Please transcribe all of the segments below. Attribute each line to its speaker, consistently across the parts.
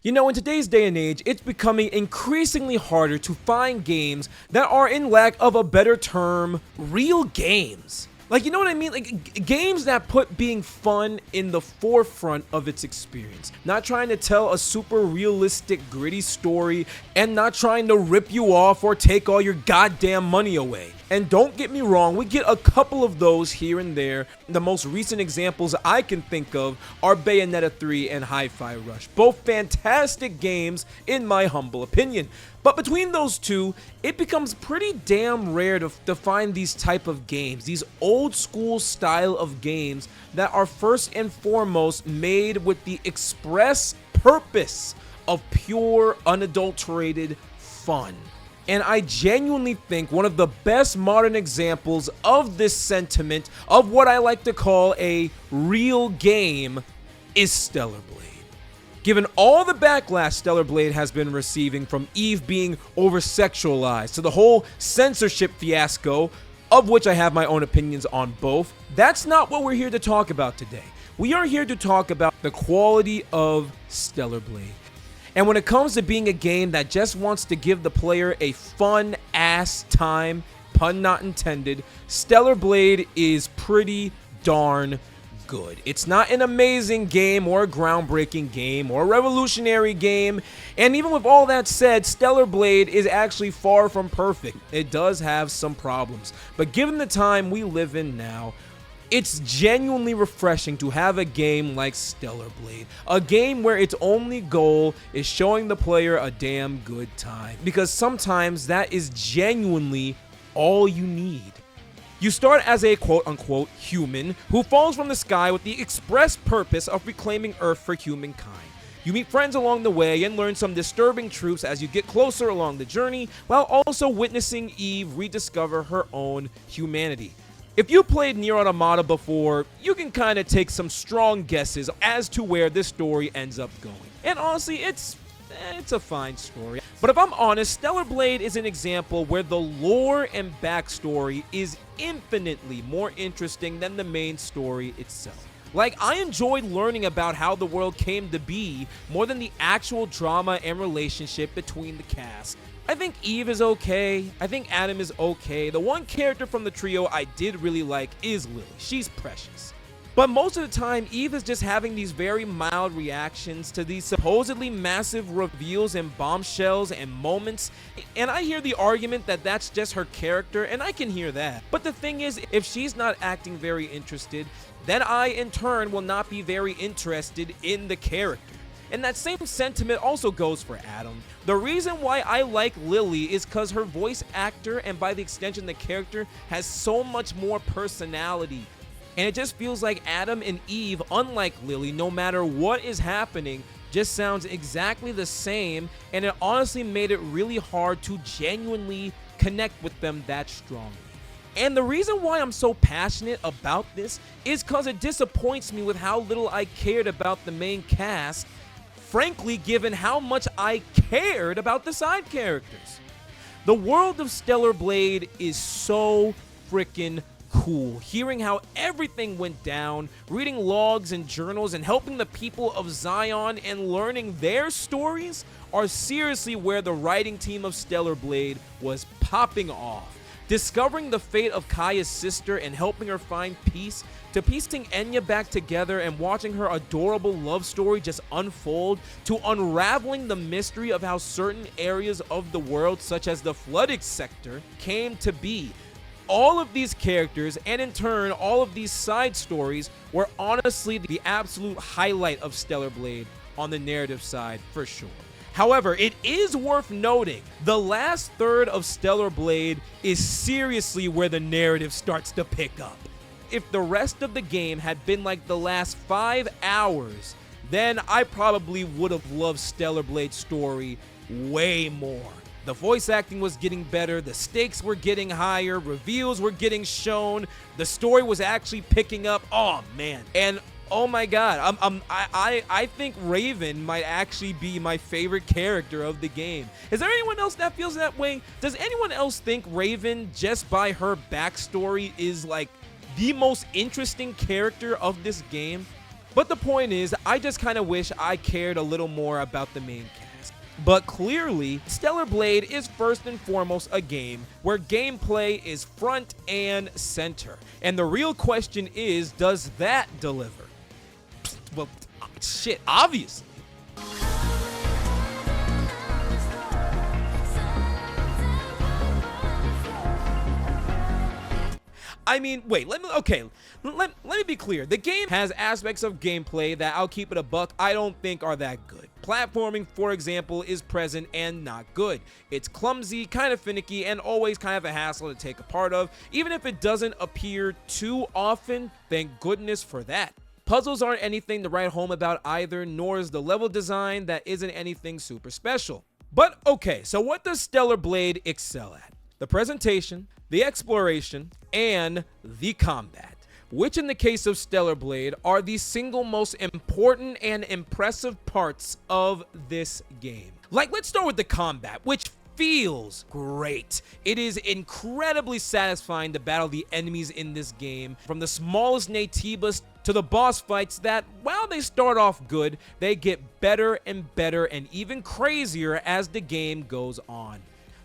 Speaker 1: You know, in today's day and age, it's becoming increasingly harder to find games that are, in lack of a better term, real games. Like, you know what I mean? Like, games that put being fun in the forefront of its experience. Not trying to tell a super realistic, gritty story, and not trying to rip you off or take all your goddamn money away. And don't get me wrong, we get a couple of those here and there. The most recent examples I can think of are Bayonetta 3 and Hi-Fi Rush. Both fantastic games, in my humble opinion. But between those two, it becomes pretty damn rare to find these type of games, these old school style of games that are first and foremost made with the express purpose of pure, unadulterated fun. And I genuinely think one of the best modern examples of this sentiment, of what I like to call a real game, is Stellar Blade. Given all the backlash Stellar Blade has been receiving, from Eve being over-sexualized to the whole censorship fiasco, of which I have my own opinions on both, that's not what we're here to talk about today. We are here to talk about the quality of Stellar Blade. And when it comes to being a game that just wants to give the player a fun-ass time, pun not intended, Stellar Blade is pretty darn good. It's not an amazing game or a groundbreaking game or a revolutionary game, and even with all that said, Stellar Blade is actually far from perfect. It does have some problems, but given the time we live in now, it's genuinely refreshing to have a game like Stellar Blade, a game where its only goal is showing the player a damn good time, because sometimes that is genuinely all you need. You start as a quote-unquote human who falls from the sky with the express purpose of reclaiming Earth for humankind. You meet friends along the way and learn some disturbing truths as you get closer along the journey, while also witnessing Eve rediscover her own humanity. If you played Nier Automata before, you can kind of take some strong guesses as to where this story ends up going. And honestly, it's a fine story. But if I'm honest, Stellar Blade is an example where the lore and backstory is infinitely more interesting than the main story itself. Like, I enjoyed learning about how the world came to be more than the actual drama and relationship between the cast. I think Eve is okay. I think Adam is okay. The one character from the trio I did really like is Lily. She's precious. But most of the time, Eve is just having these very mild reactions to these supposedly massive reveals and bombshells and moments. And I hear the argument that that's just her character, and I can hear that. But the thing is, if she's not acting very interested, then I, in turn, will not be very interested in the character. And that same sentiment also goes for Adam. The reason why I like Lily is because her voice actor, and by the extension the character, has so much more personality. And it just feels like Adam and Eve, unlike Lily, no matter what is happening, just sounds exactly the same, and it honestly made it really hard to genuinely connect with them that strongly. And the reason why I'm so passionate about this is because it disappoints me with how little I cared about the main cast, frankly, given how much I cared about the side characters. The world of Stellar Blade is so freaking cool. Hearing how everything went down, reading logs and journals, and helping the people of Zion and learning their stories are seriously where the writing team of Stellar Blade was popping off. Discovering the fate of Kaya's sister and helping her find peace, to piecing Enya back together and watching her adorable love story just unfold, to unraveling the mystery of how certain areas of the world, such as the flooded sector, came to be. All of these characters, and in turn all of these side stories, were honestly the absolute highlight of Stellar Blade on the narrative side, for sure. However, it is worth noting, the last third of Stellar Blade is seriously where the narrative starts to pick up. If the rest of the game had been like the last 5 hours, then I probably would have loved Stellar Blade's story way more. The voice acting was getting better, the stakes were getting higher, reveals were getting shown, the story was actually picking up. Oh man. And oh my god, I think Raven might actually be my favorite character of the game. Is there anyone else that feels that way? Does anyone else think Raven, just by her backstory, is like the most interesting character of this game? But the point is, I just kind of wish I cared a little more about the main cast. But clearly, Stellar Blade is first and foremost a game where gameplay is front and center. And the real question is, does that deliver? Well, shit, obviously. I mean, wait, let me be clear. The game has aspects of gameplay that, I'll keep it a buck, I don't think are that good. Platforming, for example, is present and not good. It's clumsy, kind of finicky, and always kind of a hassle to take a part of. Even if it doesn't appear too often, thank goodness for that. Puzzles aren't anything to write home about either, nor is the level design that isn't anything super special. But okay, so what does Stellar Blade excel at? The presentation, the exploration, and the combat, which in the case of Stellar Blade are the single most important and impressive parts of this game. Like, let's start with the combat, which feels great. It is incredibly satisfying to battle the enemies in this game, from the smallest Naytibas to the boss fights that, while they start off good, they get better and better and even crazier as the game goes on.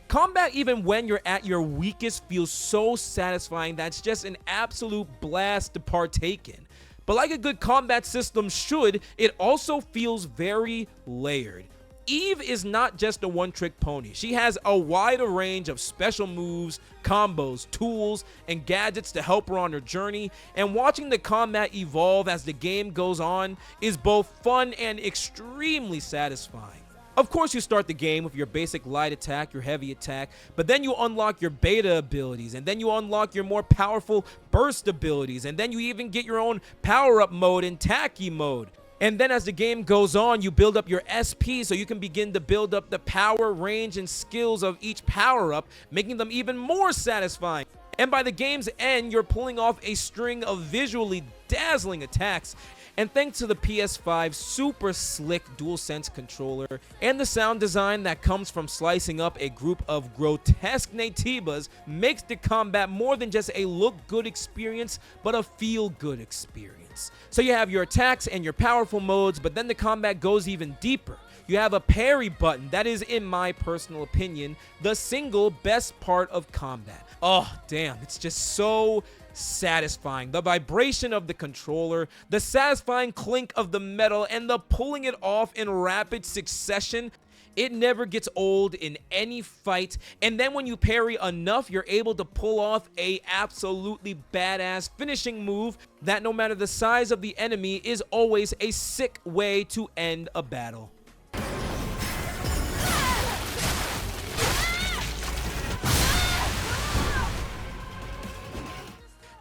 Speaker 1: Combat, even when you're at your weakest, feels so satisfying that it's just an absolute blast to partake in. But like a good combat system should, it also feels very layered. Eve is not just a one-trick pony. She has a wider range of special moves, combos, tools, and gadgets to help her on her journey, and watching the combat evolve as the game goes on is both fun and extremely satisfying. Of course, you start the game with your basic light attack, your heavy attack, but then you unlock your beta abilities, and then you unlock your more powerful burst abilities, and then you even get your own power-up mode and tacky mode. And then as the game goes on, you build up your SP so you can begin to build up the power, range, and skills of each power-up, making them even more satisfying. And by the game's end, you're pulling off a string of visually dazzling attacks. And thanks to the PS5's super slick DualSense controller and the sound design that comes from slicing up a group of grotesque Naytibas, makes the combat more than just a look-good experience, but a feel-good experience. So you have your attacks and your powerful modes, but then the combat goes even deeper. You have a parry button that is, in my personal opinion, the single best part of combat. Oh, damn, it's just so satisfying. The vibration of the controller, the satisfying clink of the metal, and the pulling it off in rapid succession. It never gets old in any fight, and then when you parry enough, you're able to pull off a absolutely badass finishing move that, no matter the size of the enemy, is always a sick way to end a battle.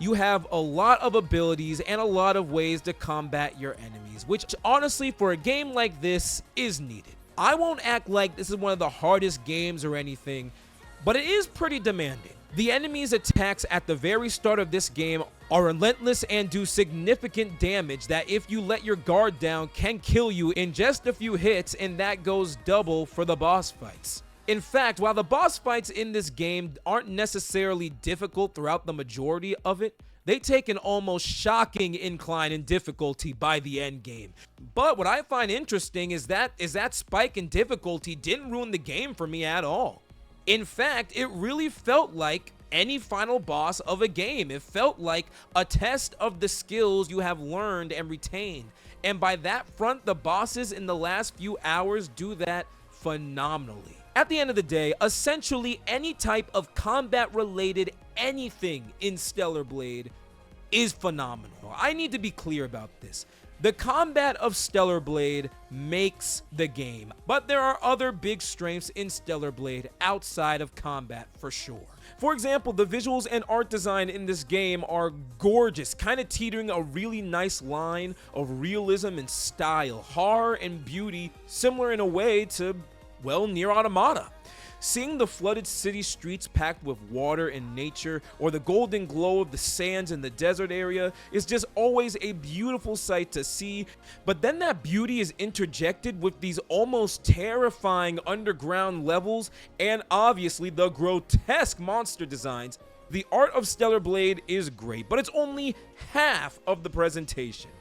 Speaker 1: You have a lot of abilities and a lot of ways to combat your enemies, which honestly, for a game like this, is needed. I won't act like this is one of the hardest games or anything, but it is pretty demanding. The enemies' attacks at the very start of this game are relentless and do significant damage that, if you let your guard down, can kill you in just a few hits, and that goes double for the boss fights. In fact, while the boss fights in this game aren't necessarily difficult throughout the majority of it, they take an almost shocking incline in difficulty by the end game. But what I find interesting is that spike in difficulty didn't ruin the game for me at all. In fact, it really felt like any final boss of a game. It felt like a test of the skills you have learned and retained. And by that front, the bosses in the last few hours do that phenomenally. At the end of the day, essentially any type of combat-related anything in Stellar Blade is phenomenal. I need to be clear about this. The combat of Stellar Blade makes the game, but there are other big strengths in Stellar Blade outside of combat for sure. For example, the visuals and art design in this game are gorgeous, kind of teetering a really nice line of realism and style, horror and beauty, similar in a way to, well, Nier Automata. Seeing the flooded city streets packed with water and nature, or the golden glow of the sands in the desert area, is just always a beautiful sight to see. But then that beauty is interjected with these almost terrifying underground levels, and obviously the grotesque monster designs. The art of Stellar Blade is great, but it's only half of the presentation.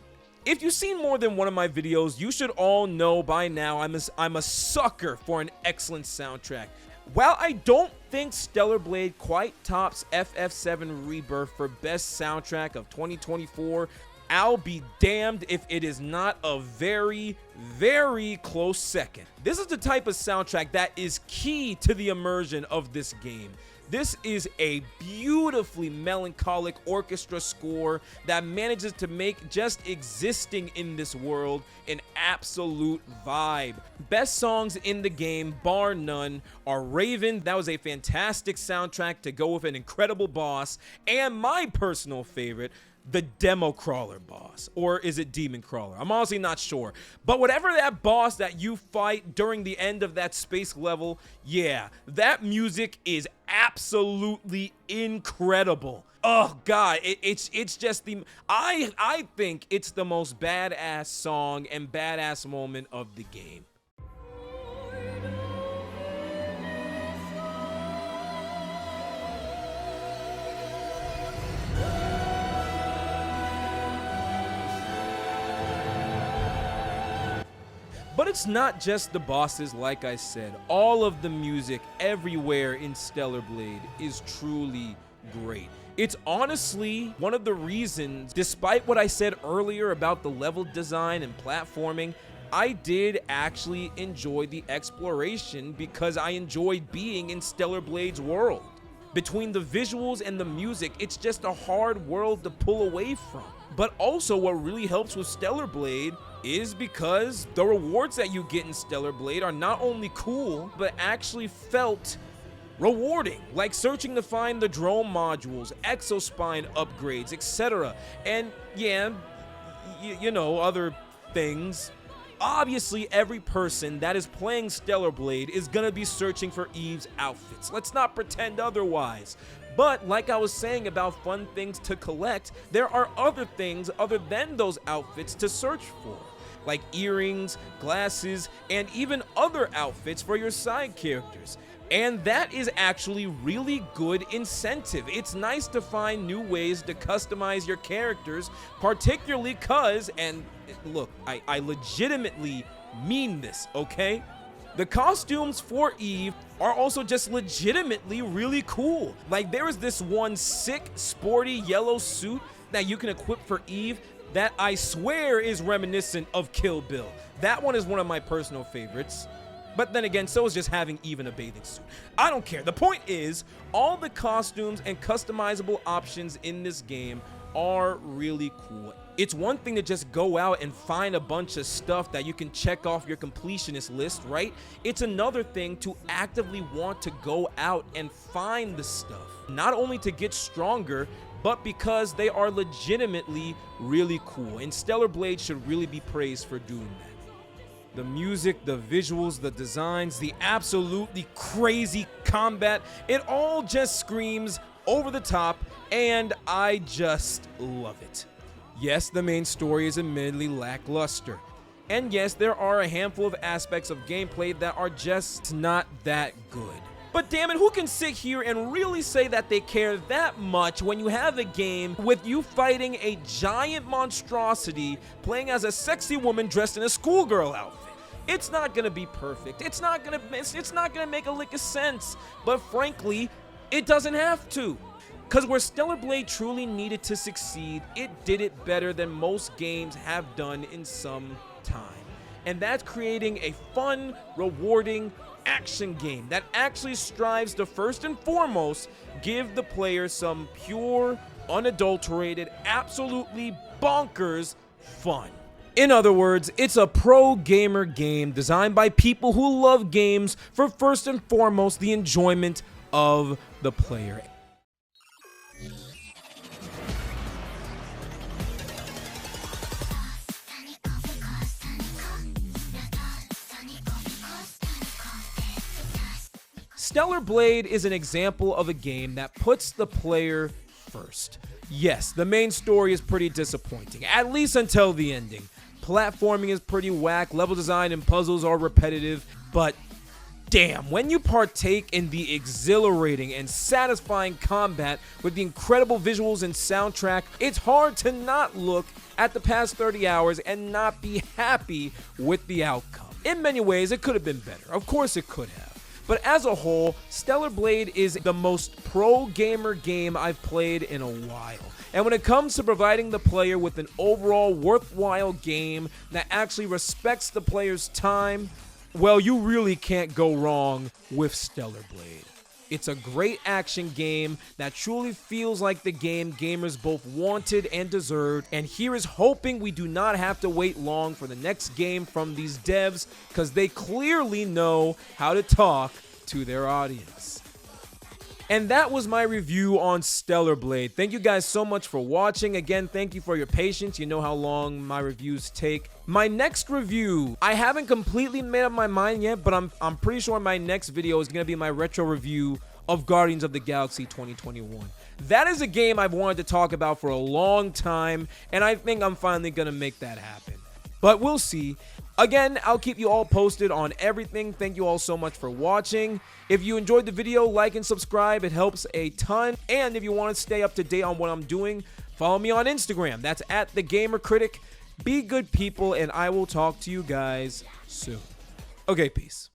Speaker 1: If you've seen more than one of my videos, you should all know by now I'm a sucker for an excellent soundtrack. While I don't think Stellar Blade quite tops FF7 Rebirth for best soundtrack of 2024, I'll be damned if it is not a very, very close second. This is the type of soundtrack that is key to the immersion of this game. This is a beautifully melancholic orchestra score that manages to make just existing in this world an absolute vibe. Best songs in the game, bar none, are Raven. That was a fantastic soundtrack to go with an incredible boss, and my personal favorite, the Demo Crawler boss. Or is it Demon Crawler? I'm honestly not sure. But whatever that boss that you fight during the end of that space level, yeah, that music is absolutely incredible. Oh god, it's just the I think it's the most badass song and badass moment of the game. But it's not just the bosses, like I said. All of the music everywhere in Stellar Blade is truly great. It's honestly one of the reasons, despite what I said earlier about the level design and platforming, I did actually enjoy the exploration because I enjoyed being in Stellar Blade's world. Between the visuals and the music, it's just a hard world to pull away from. But also what really helps with Stellar Blade is because the rewards that you get in Stellar Blade are not only cool, but actually felt rewarding, like searching to find the drone modules, exospine upgrades, etc. And yeah, you know, other things. Obviously, every person that is playing Stellar Blade is gonna be searching for Eve's outfits. Let's not pretend otherwise. But like I was saying about fun things to collect, there are other things other than those outfits to search for, like earrings, glasses, and even other outfits for your side characters. And that is actually really good incentive. It's nice to find new ways to customize your characters, particularly cause, and look, I legitimately mean this, okay? The costumes for Eve are also just legitimately really cool. Like there is this one sick, sporty yellow suit that you can equip for Eve that I swear is reminiscent of Kill Bill. That one is one of my personal favorites. But then again, so is just having Eve in a bathing suit. I don't care. The point is, all the costumes and customizable options in this game are really cool. It's one thing to just go out and find a bunch of stuff that you can check off your completionist list, right? It's another thing to actively want to go out and find the stuff. Not only to get stronger, but because they are legitimately really cool. And Stellar Blade should really be praised for doing that. The music, the visuals, the designs, the absolutely crazy combat, it all just screams over the top, and I just love it. Yes, the main story is admittedly lackluster. And yes, there are a handful of aspects of gameplay that are just not that good. But damn it, who can sit here and really say that they care that much when you have a game with you fighting a giant monstrosity playing as a sexy woman dressed in a schoolgirl outfit? It's not gonna be perfect. It's not gonna make a lick of sense. But frankly, it doesn't have to. Because where Stellar Blade truly needed to succeed, it did it better than most games have done in some time. And that's creating a fun, rewarding action game that actually strives to first and foremost give the player some pure, unadulterated, absolutely bonkers fun. In other words, it's a pro gamer game designed by people who love games for first and foremost the enjoyment of the player. Stellar Blade is an example of a game that puts the player first. Yes, the main story is pretty disappointing, at least until the ending. Platforming is pretty whack, level design and puzzles are repetitive, but damn, when you partake in the exhilarating and satisfying combat with the incredible visuals and soundtrack, it's hard to not look at the past 30 hours and not be happy with the outcome. In many ways, it could have been better. Of course it could have. But as a whole, Stellar Blade is the most pro-gamer game I've played in a while. And when it comes to providing the player with an overall worthwhile game that actually respects the player's time, well, you really can't go wrong with Stellar Blade. It's a great action game that truly feels like the game gamers both wanted and deserved, and here is hoping we do not have to wait long for the next game from these devs, because they clearly know how to talk to their audience. And that was my review on Stellar Blade. Thank you guys so much for watching. Again, thank you for your patience. You know how long my reviews take. My next review, I haven't completely made up my mind yet, but I'm pretty sure my next video is going to be my retro review of Guardians of the Galaxy 2021. That is a game I've wanted to talk about for a long time, and I think I'm finally going to make that happen. But we'll see. Again, I'll keep you all posted on everything. Thank you all so much for watching. If you enjoyed the video, like and subscribe. It helps a ton. And if you want to stay up to date on what I'm doing, follow me on Instagram. That's @TheGamerCritic. Be good people, and I will talk to you guys soon. Okay, peace.